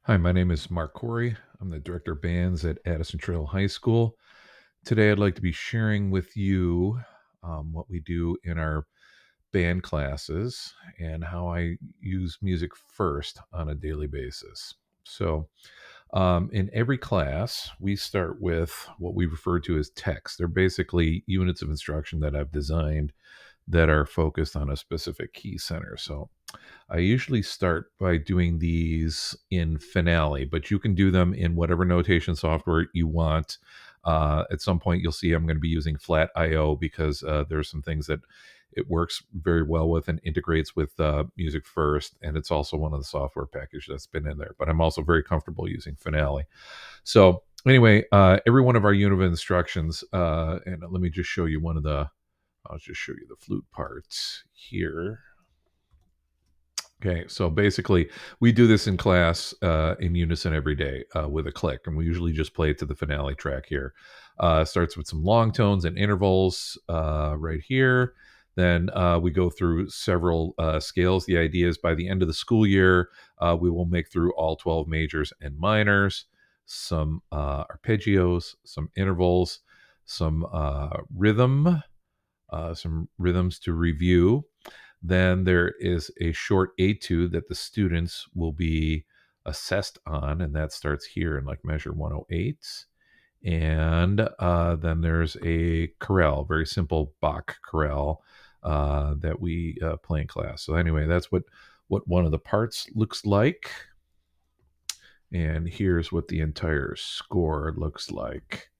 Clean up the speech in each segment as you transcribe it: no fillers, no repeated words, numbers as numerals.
Hi, my name is Mark Corey. I'm the director of bands at Addison Trail High School. Today, I'd like to be sharing with you what we do in our band classes and how I use music first on a daily basis. In every class, we start with what we refer to as texts. They're basically units of instruction that I've designed that are focused on a specific key center. So, I usually start by doing these in Finale, but you can do them in whatever notation software you want. At some point, you'll see I'm going to be using Flat IO because there's some things that it works very well with and integrates with Music First, and it's also one of the software packages that's been in there. But I'm also very comfortable using Finale. So anyway, every one of our unit of instructions, and let me just show you one of the. I'll just show you the flute parts here. Okay, so basically, we do this in class in unison every day with a click, and we usually just play it to the finale track here. Starts with some long tones and intervals right here. Then we go through several scales. The idea is by the end of the school year, we will make through all 12 majors and minors, some arpeggios, some intervals, some rhythms to review. Then there is a short etude that the students will be assessed on, and that starts here in like measure 108. And then there's a chorale, very simple Bach chorale that we play in class. So anyway, that's what one of the parts looks like. And here's what the entire score looks like.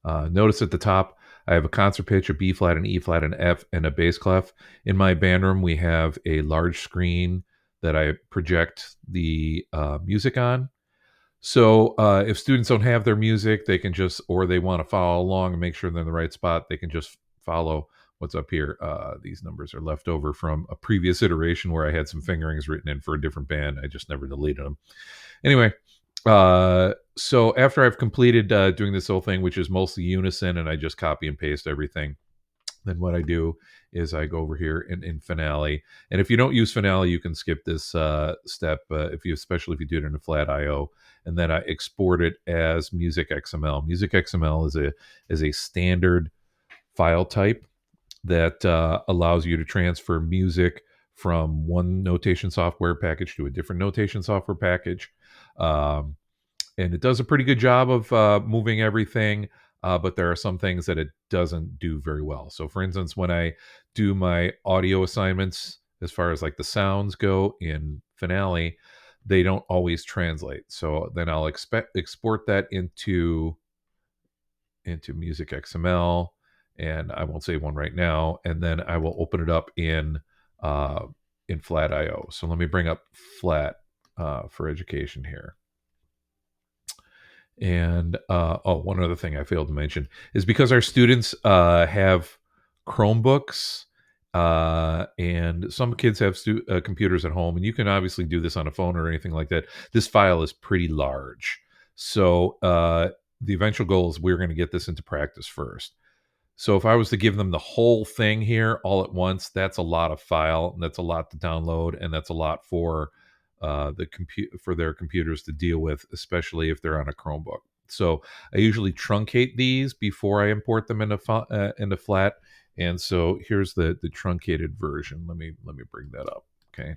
Notice at the top, I have a concert pitch, a B flat, an E flat, an F, and a bass clef. In my band room, we have a large screen that I project the music on. So if students don't have their music, they can just, or they want to follow along and make sure they're in the right spot, they can just follow what's up here. These numbers are left over from a previous iteration where I had some fingerings written in for a different band. I just never deleted them. Anyway, so after I've completed doing this whole thing, which is mostly unison, and I just copy and paste everything, then what I do is I go over here in Finale. And if you don't use Finale, you can skip this step, especially if you do it in a flat IO. And then I export it as Music XML. Music XML is a standard file type that allows you to transfer music from one notation software package to a different notation software package. Um, and it does a pretty good job of moving everything, but there are some things that it doesn't do very well. So, for instance, when I do my audio assignments, as far as like the sounds go in Finale, they don't always translate. So then I'll export that into Music XML, and I won't save one right now. And then I will open it up in Flat IO. So let me bring up Flat for education here. And one other thing I failed to mention is because our students have Chromebooks, and some kids have computers at home, and you can obviously do this on a phone or anything like that. This file is pretty large. So the eventual goal is we're going to get this into practice first. So if I was to give them the whole thing here all at once, that's a lot of file, and that's a lot to download, and that's a lot for for their computers to deal with, especially if they're on a Chromebook. So I usually truncate these before I import them into Flat. And so here's the truncated version. Let me bring that up. Okay,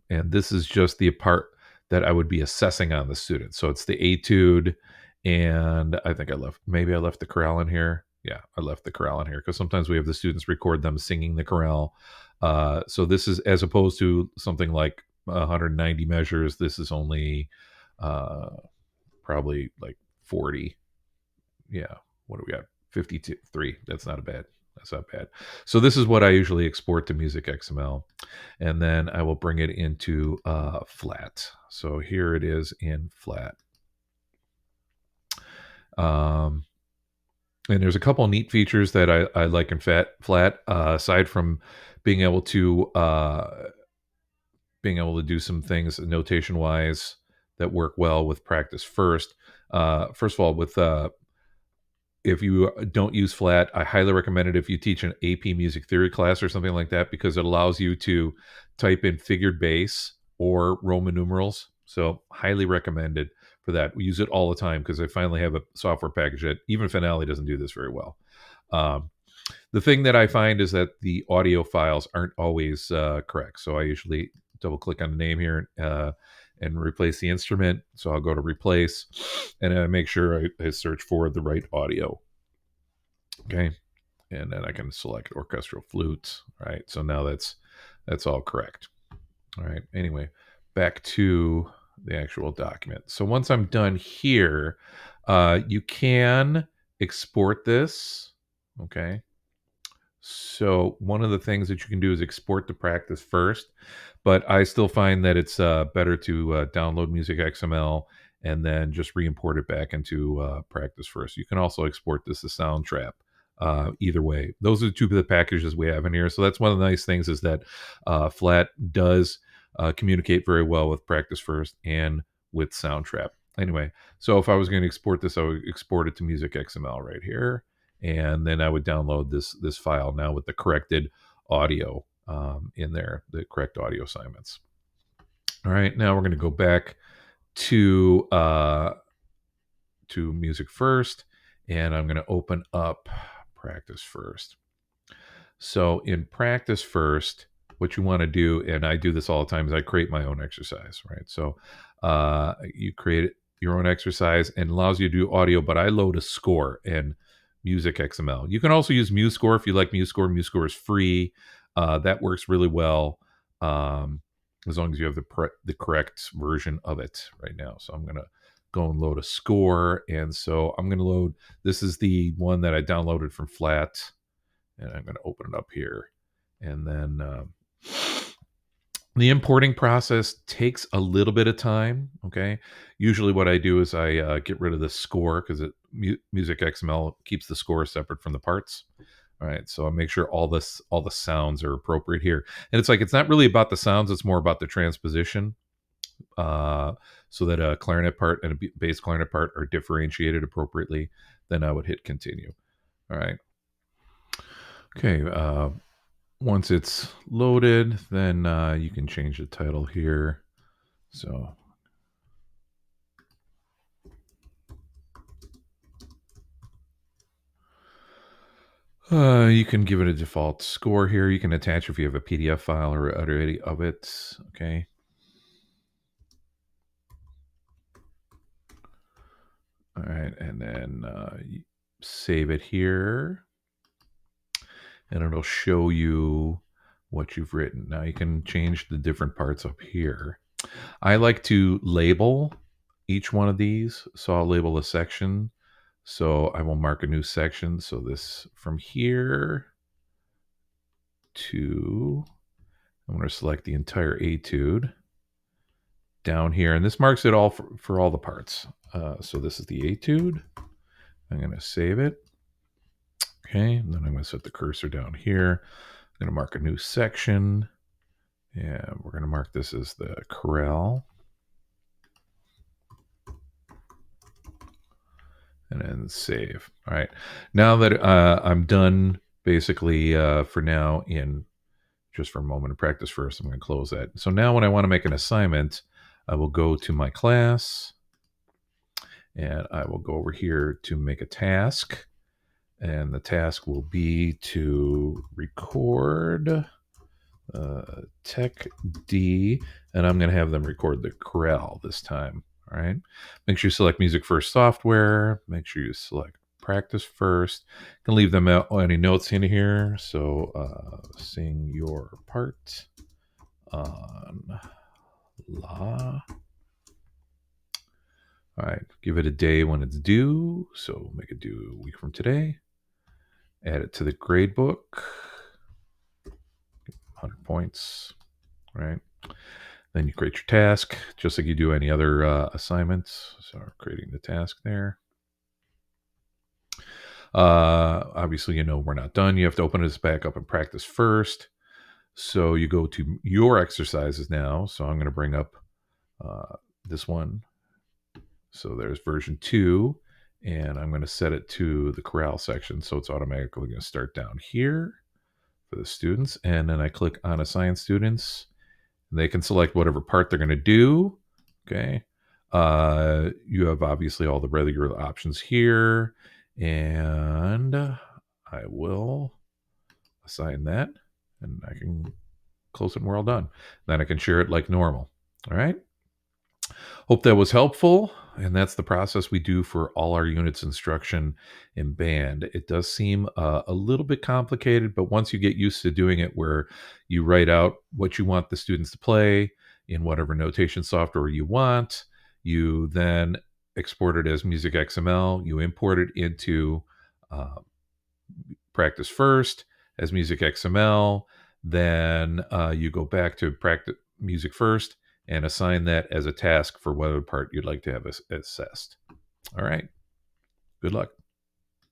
and this is just the part that I would be assessing on the student. So it's the etude, and I think maybe I left the chorale in here. Yeah, I left the chorale in here because sometimes we have the students record them singing the chorale. So this is as opposed to something like 190 measures. This is only uh, probably like 40. Yeah, what do we got? 53. That's not a bad. That's not bad. So this is what I usually export to Music XML, and then I will bring it into Flat. So here it is in Flat. Um, and there's a couple of neat features that I like in Flat. Aside from being able to do some things notation wise that work well with practice first. First of all, with if you don't use Flat, I highly recommend it if you teach an AP music theory class or something like that, because it allows you to type in figured bass or Roman numerals. So highly recommended for that. We use it all the time because I finally have a software package that even Finale doesn't do this very well. Um, the thing that I find is that the audio files aren't always correct. So I usually double click on the name here and replace the instrument. So I'll go to replace and I make sure I search for the right audio. Okay. And then I can select orchestral flutes. All right. So now that's all correct. All right. Anyway, back to the actual document. So once I'm done here, you can export this. Okay. So one of the things that you can do is export to practice first, but I still find that it's better to download Music XML and then just re-import it back into practice first. You can also export this to Soundtrap. Either way, those are the two of the packages we have in here. So that's one of the nice things is that Flat does communicate very well with Practice First and with Soundtrap. Anyway, so if I was going to export this, I would export it to Music XML right here, and then I would download this file now with the corrected audio in there, the correct audio assignments. All right, now we're going to go back to Music First, and I'm going to open up Practice First. So in Practice First, what you want to do, and I do this all the time, is I create my own exercise, right? So you create your own exercise and allows you to do audio, but I load a score in Music XML. You can also use MuseScore if you like MuseScore. MuseScore is free. That works really well as long as you have the correct version of it right now. So I'm going to go and load a score. And so I'm going to load, this is the one that I downloaded from Flat. And I'm going to open it up here. And then the importing process takes a little bit of time. Okay. Usually what I do is I get rid of the score because Music XML keeps the score separate from the parts. All right. So I make sure all the sounds are appropriate here. And it's not really about the sounds. It's more about the transposition. So that a clarinet part and a bass clarinet part are differentiated appropriately. Then I would hit continue. All right. Okay, once it's loaded, then you can change the title here. So you can give it a default score here. You can attach if you have a PDF file or other of it. Okay. All right, and then you save it here, and it'll show you what you've written. Now you can change the different parts up here. I like to label each one of these. So I'll label a section. So I will mark a new section. So this from here to, I'm going to select the entire etude down here. And this marks it all for all the parts. So this is the etude. I'm going to save it. Okay. And then I'm going to set the cursor down here. I'm going to mark a new section. And we're going to mark this as the chorale. And then save. All right. Now that I'm done, basically, for now, just for a moment of practice first, I'm going to close that. So now when I want to make an assignment, I will go to my class, and I will go over here to make a task. And the task will be to record Tech D, and I'm going to have them record the chorale this time. All right. Make sure you select Music First Software. Make sure you select Practice First. You can leave them out any notes in here. So sing your part on La. All right. Give it a day when it's due. So make it due a week from today. Add it to the grade book. 100 points. All right. Then you create your task just like you do any other assignments. So creating the task there. Obviously, we're not done. You have to open this back up and practice first. So you go to your exercises now. So I'm going to bring up this one. So there's version 2, and I'm going to set it to the chorale section. So it's automatically going to start down here for the students. And then I click on assign students. They can select whatever part they're going to do. Okay. You have obviously all the regular options here. And I will assign that. And I can close it and we're all done. Then I can share it like normal. All right. Hope that was helpful. And that's the process we do for all our units instruction in band. It does seem a little bit complicated, but once you get used to doing it where you write out what you want the students to play in whatever notation software you want, you then export it as music XML, you import it into uh, practice first as music XML, then you go back to practice music first and assign that as a task for whatever part you'd like to have assessed. All right. Good luck.